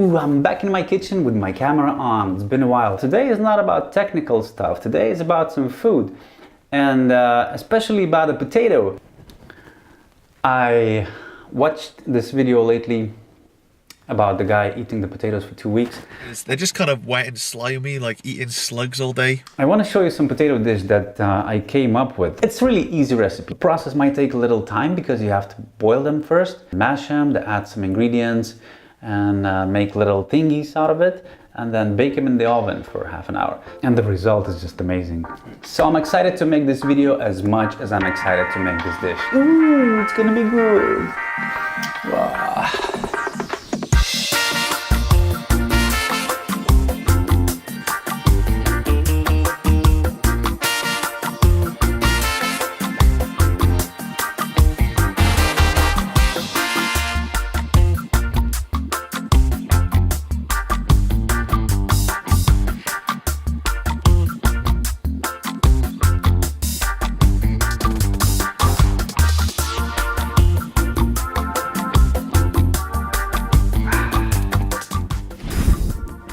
Ooh, I'm back in my kitchen with my camera on. It's been a while. Today is not about technical stuff. Today is about some food, and especially about a potato. I watched this video lately about the guy eating the potatoes for 2 weeks. They're just kind of wet and slimy, like eating slugs all day. I want to show you some potato dish that I came up with. It's really easy recipe. The process might take a little time because you have to boil them first, mash them, add some ingredients, and make little thingies out of it, and then bake them in the oven for half an hour. And the result is just amazing. So I'm excited to make this video as much as I'm excited to make this dish. Ooh, it's gonna be good. Wow.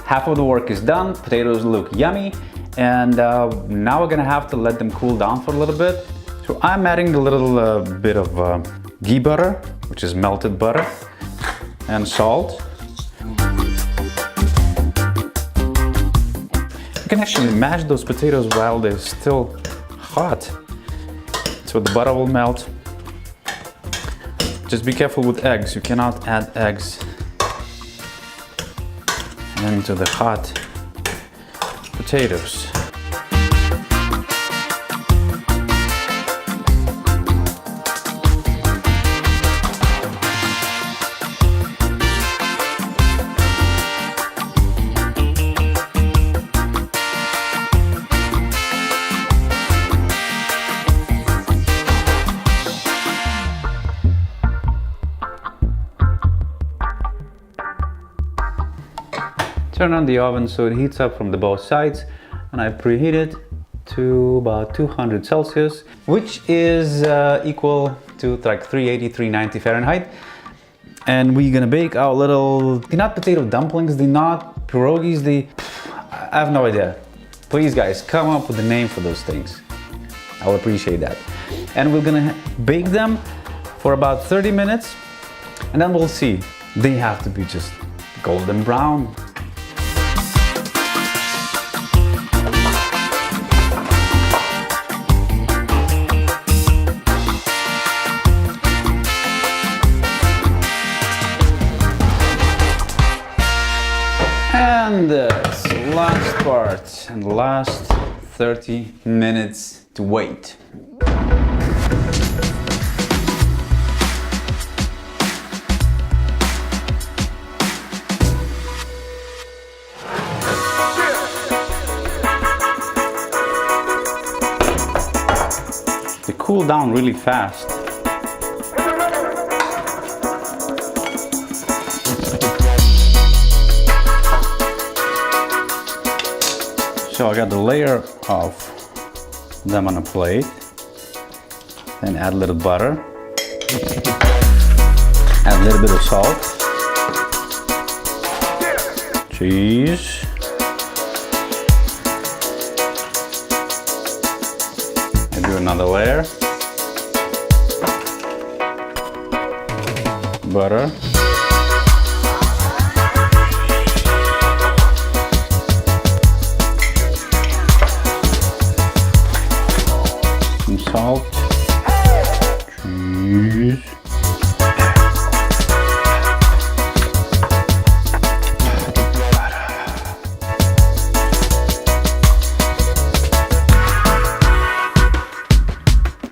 Half of the work is done, potatoes look yummy, and now we're gonna have to let them cool down for a little bit. So I'm adding a little bit of ghee butter, which is melted butter, and salt. You can actually mash those potatoes while they're still hot, so the butter will melt. Just be careful with eggs, you cannot add eggs into the hot potatoes. Turn on the oven so it heats up from both sides, and I preheat it to about 200 Celsius, which is equal to like 380, 390 Fahrenheit. And we're gonna bake our little, they're not potato dumplings, they're not pierogies, I have no idea. Please guys, come up with a name for those things. I would appreciate that. And we're gonna bake them for about 30 minutes, and then we'll see. They have to be just golden brown. And the last part, and the last 30 minutes to wait. They cool down really fast. So I got the layer of them on a plate, then add a little butter, add a little bit of salt, cheese, and do another layer, butter, salt, cheese,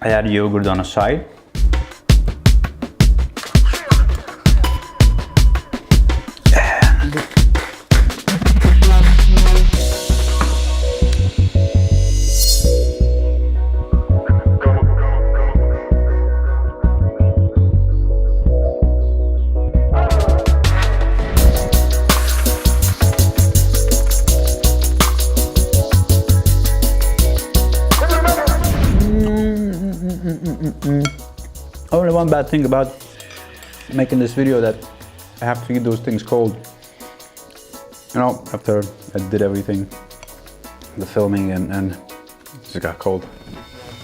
I add yogurt on the side. Only one bad thing about making this video that I have to eat those things cold. You know, after I did everything, the filming and it just got cold.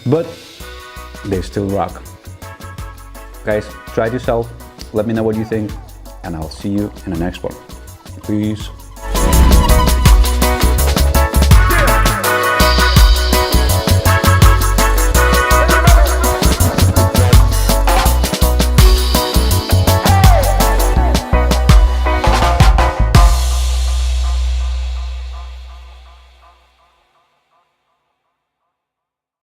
But they still rock. Guys, try it yourself. Let me know what you think, and I'll see you in the next one. Peace.